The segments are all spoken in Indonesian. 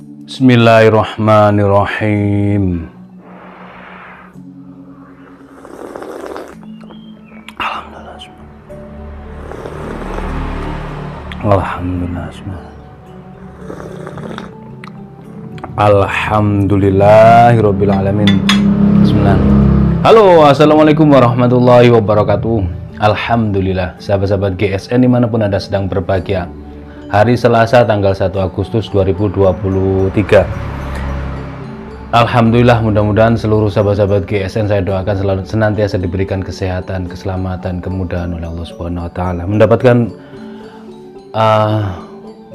Bismillahirrahmanirrahim. Alhamdulillah. Alhamdulillahirabbil alamin. Bismillah. Halo, assalamualaikum warahmatullahi wabarakatuh. Alhamdulillah, sahabat-sahabat GSN dimanapun Anda sedang berbahagia. Hari Selasa tanggal 1 Agustus 2023. Alhamdulillah, mudah-mudahan seluruh sahabat-sahabat GSN saya doakan selalu senantiasa diberikan kesehatan, keselamatan, kemudahan oleh Allah Subhanahu wa taala, mendapatkan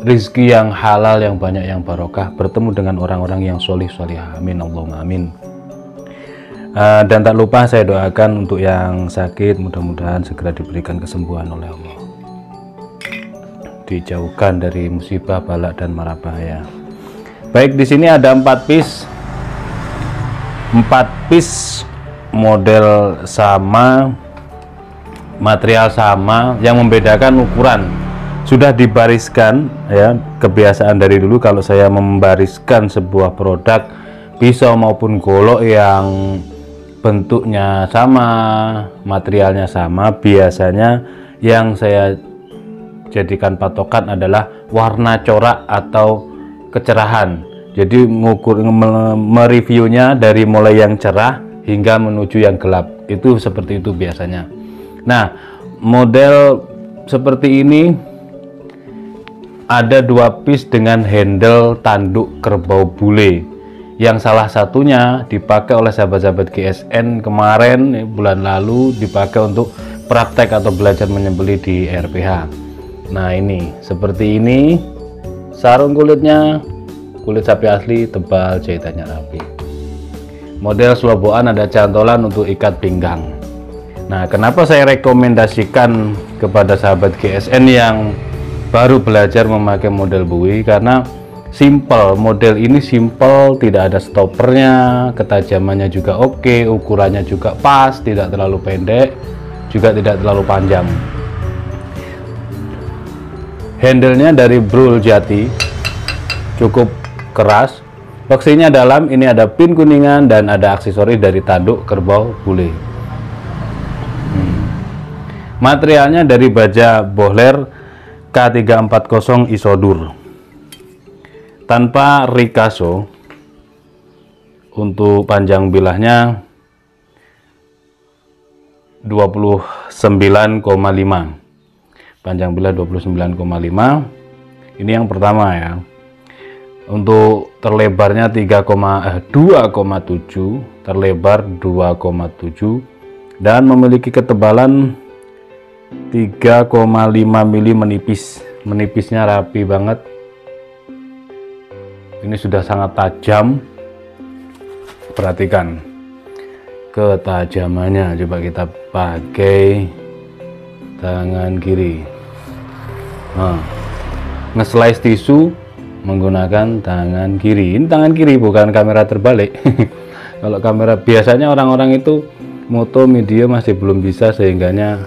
rizki yang halal, yang banyak, yang barokah, bertemu dengan orang-orang yang solih solihah, amin Allahumma amin. Dan tak lupa saya doakan untuk yang sakit, mudah-mudahan segera diberikan kesembuhan oleh Allah, dijauhkan dari musibah, balak dan mara bahaya. Baik, di sini ada 4 piece model sama, material sama, yang membedakan ukuran sudah dibariskan ya. Kebiasaan dari dulu kalau saya membariskan sebuah produk pisau maupun golok yang bentuknya sama, materialnya sama, biasanya yang saya jadikan patokan adalah warna corak atau kecerahan. Jadi mereviewnya dari mulai yang cerah hingga menuju yang gelap, itu seperti itu biasanya. Nah, model seperti ini ada 2 piece dengan handle tanduk kerbau bule, yang salah satunya dipakai oleh sahabat-sahabat GSN kemarin bulan lalu, dipakai untuk praktek atau belajar menyembelih di RPH. Nah, ini seperti ini, sarung kulitnya kulit sapi asli, tebal, jahitannya rapi. Model selobokan ada cantolan untuk ikat pinggang. Nah, kenapa saya rekomendasikan kepada sahabat GSN yang baru belajar memakai model buih? Karena simple, model ini simple, tidak ada stoppernya, ketajamannya juga oke, ukurannya juga pas, tidak terlalu pendek, juga tidak terlalu panjang. Handle-nya dari brul jati, cukup keras, boxinya dalam. Ini ada pin kuningan dan ada aksesoris dari tanduk kerbau bule. Materialnya dari baja bohler K340 Isodur tanpa rikaso. Untuk panjang bilahnya 29,5, panjang bilah 29,5. ini yang pertama ya. Untuk terlebarnya 2,7, terlebar 2,7, dan memiliki ketebalan 3,5 mili, menipisnya rapi banget. Ini sudah sangat tajam, perhatikan ketajamannya. Coba kita pakai tangan kiri, nge-slice tisu menggunakan tangan kiri. Ini tangan kiri, bukan kamera terbalik. Kalau kamera biasanya orang-orang itu moto video masih belum bisa, sehingganya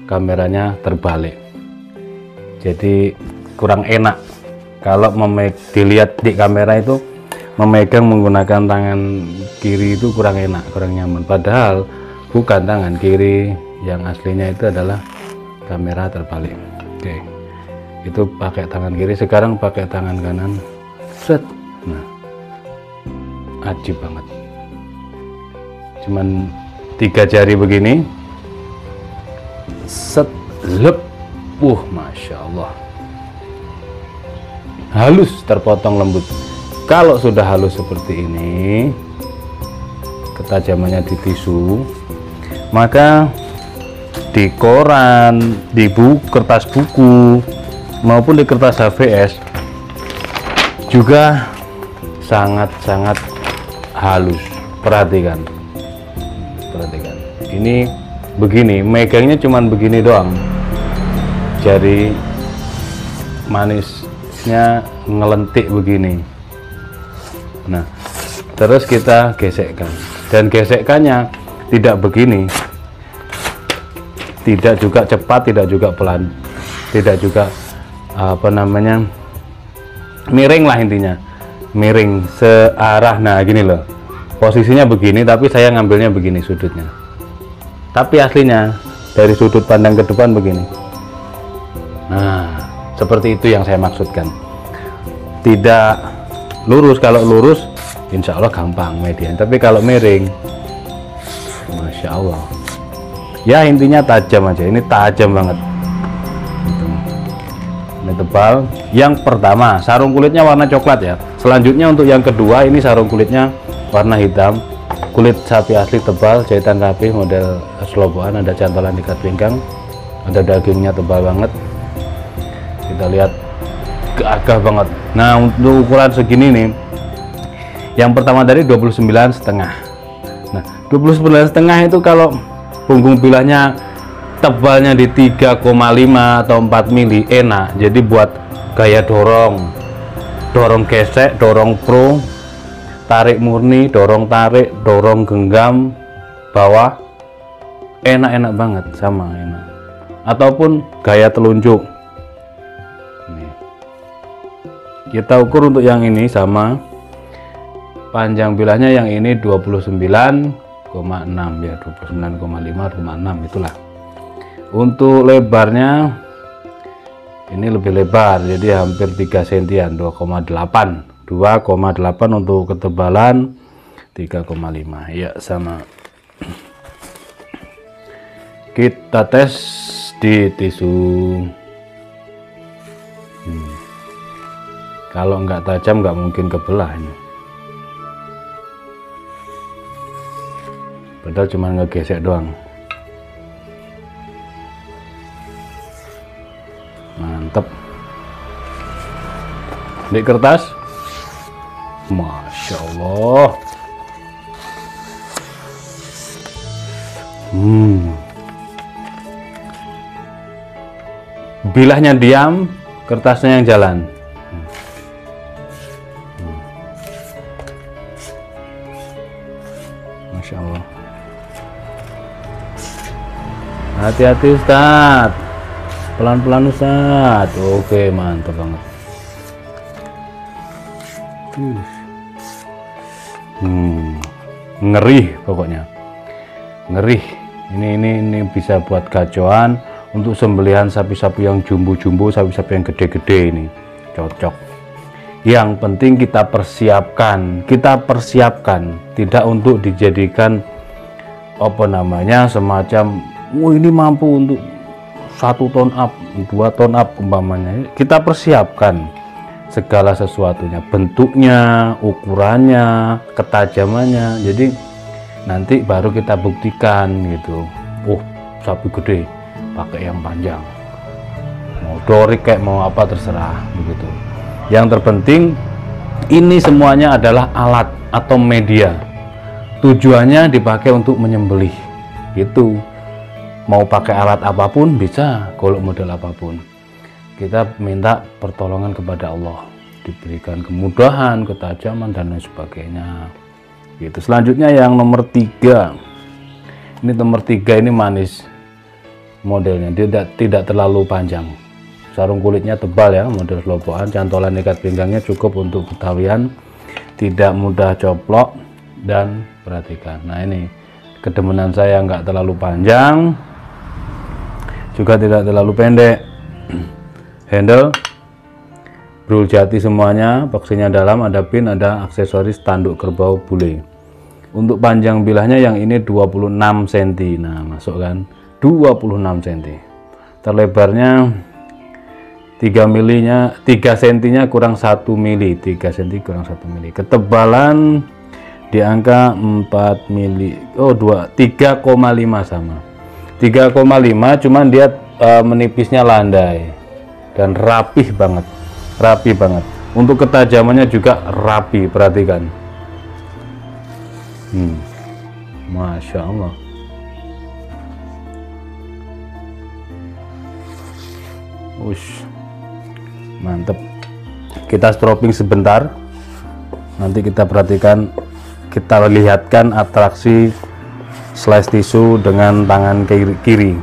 kameranya terbalik, jadi kurang enak. Kalau dilihat di kamera itu memegang menggunakan tangan kiri itu kurang enak, kurang nyaman. Padahal bukan, tangan kiri yang aslinya itu adalah kamera terbalik. Oke, itu pakai tangan kiri, sekarang pakai tangan kanan. Set. Nah, ajib banget. Cuman 3 jari begini, set, lep, masya Allah, halus, terpotong lembut. Kalau sudah halus seperti ini, ketajamannya di tisu, maka di koran, di kertas buku maupun di kertas HVS juga sangat-sangat halus. Perhatikan, ini begini, megangnya cuman begini doang, jari manisnya ngelentik begini. Nah, terus kita gesekkan, dan gesekannya tidak begini, tidak juga cepat, tidak juga pelan, tidak juga miring lah intinya. miring searah. Nah gini loh, posisinya begini, tapi saya ngambilnya begini sudutnya, tapi aslinya dari sudut pandang ke depan begini. Nah seperti itu yang saya maksudkan, tidak lurus. Kalau lurus insya Allah gampang median, tapi kalau miring Masya Allah ya, intinya tajam aja. Ini tajam banget. Ini tebal. Yang pertama sarung kulitnya warna coklat ya. Selanjutnya untuk yang kedua, ini sarung kulitnya warna hitam, kulit sapi asli tebal, jahitan rapi, model selobokan, ada cantolan ikat pinggang, ada dagingnya tebal banget. Kita lihat gagah banget. Nah untuk ukuran segini nih, yang pertama tadi 29,5. Nah 29,5 itu kalau punggung bilahnya tebalnya di 3,5 atau 4 mili enak. Jadi buat gaya dorong gesek, dorong pro, tarik murni, dorong tarik, dorong genggam bawah, enak banget, sama enak. Ataupun gaya telunjuk. Nih. Kita ukur untuk yang ini sama, panjang bilahnya yang ini 29,6 ya, 29,5 itulah. Untuk lebarnya ini lebih lebar, jadi hampir 3 sentian, 2,8 untuk ketebalan, 3,5 ya sama. Kita tes di tisu. Kalau nggak tajam nggak mungkin kebelah ini, padahal cuma ngegesek doang. Mantep. Di kertas Masya Allah. Bilahnya diam, kertasnya yang jalan. Masya Allah. Hati-hati Ustaz, pelan-pelan Ustaz. Oke, mantap banget. Ngeri pokoknya, ngeri. Ini bisa buat gacoan untuk sembelihan sapi-sapi yang jumbo-jumbo, sapi-sapi yang gede-gede, ini cocok. Yang penting kita persiapkan, tidak untuk dijadikan apa namanya semacam ini mampu untuk 1 ton up, 2 ton up umpamanya. Kita persiapkan segala sesuatunya, bentuknya, ukurannya, ketajamannya. Jadi nanti baru kita buktikan gitu. Oh, sapi gede pakai yang panjang, mau dorik kayak mau apa terserah begitu. Yang terpenting ini semuanya adalah alat atau media, tujuannya dipakai untuk menyembelih gitu. Mau pakai alat apapun bisa, golok model apapun. Kita minta pertolongan kepada Allah, diberikan kemudahan, ketajaman dan lain sebagainya gitu. Selanjutnya yang nomor 3. Ini nomor 3 ini manis modelnya, dia tidak terlalu panjang, sarung kulitnya tebal ya, model selobokan, cantolan ikat pinggangnya cukup untuk ketahuan, tidak mudah coplok. Dan perhatikan, nah ini kedemenan saya, nggak terlalu panjang juga tidak terlalu pendek. Handle brul jati semuanya, boxinya dalam, ada pin, ada aksesoris tanduk kerbau bule. Untuk panjang bilahnya yang ini 26 cm. Nah masuk kan 26 cm. Terlebarnya 3 milinya, 3 cm kurang 1 mili, 3 cm kurang 1 mili. Ketebalan di angka 4 mili. Oh 3,5 sama 3,5, cuman dia menipisnya landai dan rapih banget, untuk ketajamannya juga rapi. Perhatikan, Masya Allah. Ush, mantep. Kita stropping sebentar, nanti kita perhatikan, kita lihatkan atraksi slice tisu dengan tangan kiri.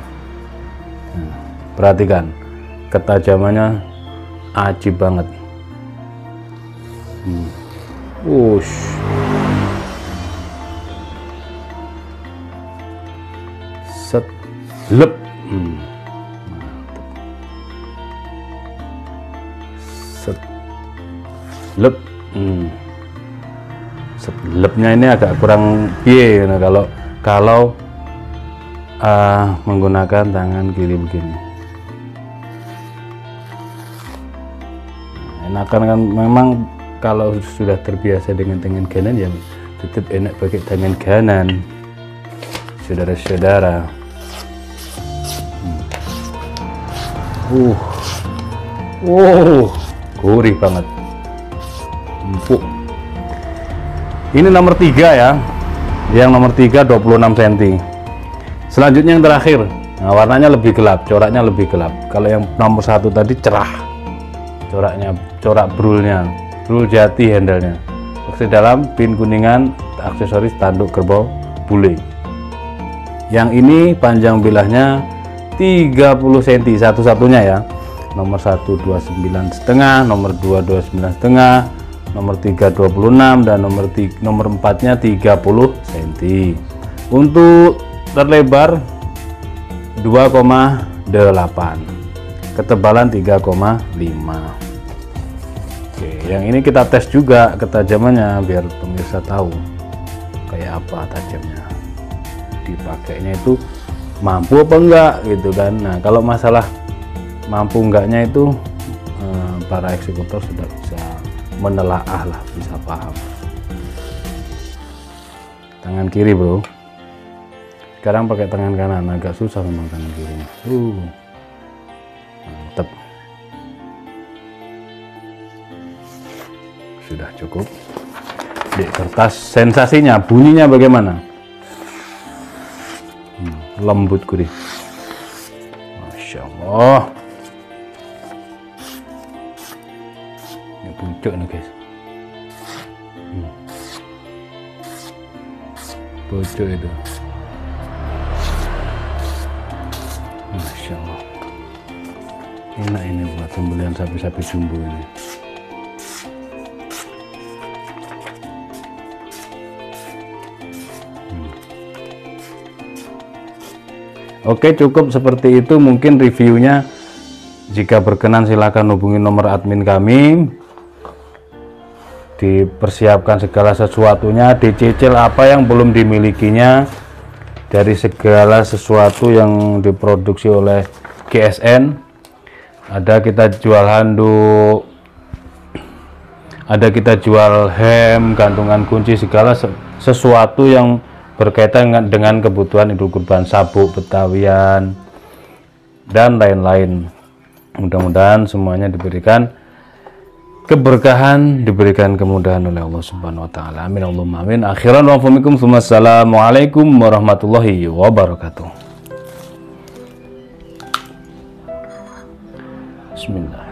Perhatikan ketajamannya ajib banget. Wush. Set. Lep. Set. Lep. Set. Lepnya ini agak kurang piye nah, kalau menggunakan tangan kiri begini. Enakan kan memang kalau sudah terbiasa dengan tangan kanan ya tetap enak pakai tangan kanan, saudara-saudara. Gurih banget, empuk. Ini nomor 3 ya, yang nomor 3 26 cm. Selanjutnya yang terakhir, nah, warnanya lebih gelap, coraknya lebih gelap. Kalau yang nomor 1 tadi cerah, corak brulnya, brul jati handlenya. Box dalam pin kuningan, aksesoris tanduk kerbau bule. Yang ini panjang bilahnya 30 cm satu-satunya ya. Nomor 1 29,5, nomor 2 29,5, nomor 3 26 dan nomor 4-nya 30 cm. Untuk terlebar 2,8, ketebalan 3,5. Oke, yang ini kita tes juga ketajamannya biar pemirsa tahu kayak apa tajamnya. Dipakainya itu mampu apa enggak gitu kan. Nah, kalau masalah mampu enggaknya itu para eksekutor sudah bisa menelaah lah, bisa paham. Tangan kiri bro, sekarang pakai tangan kanan, agak susah memang tangan kiri. Mantep. Sudah cukup. Di kertas sensasinya, bunyinya bagaimana? Lembut gurih. Masya Allah. Ini pucuk nih guys. Pucuk itu. Masya Allah, enak ini buat pembelian sapi-sapi jumbo ini. Oke, cukup seperti itu mungkin reviewnya. Jika berkenan silakan hubungi nomor admin kami. Dipersiapkan segala sesuatunya, dicicil apa yang belum dimilikinya dari segala sesuatu yang diproduksi oleh GSN. Ada kita jual handuk, ada kita jual hem, gantungan kunci, segala sesuatu yang berkaitan dengan kebutuhan Idul Kurban, sabuk betawian dan lain-lain. Mudah-mudahan semuanya diberikan keberkahan, diberikan kemudahan oleh Allah Subhanahu wa taala. Amin Allahumma amin. Akhiran wa faminkum, assalamualaikum warahmatullahi wabarakatuh. Bismillah.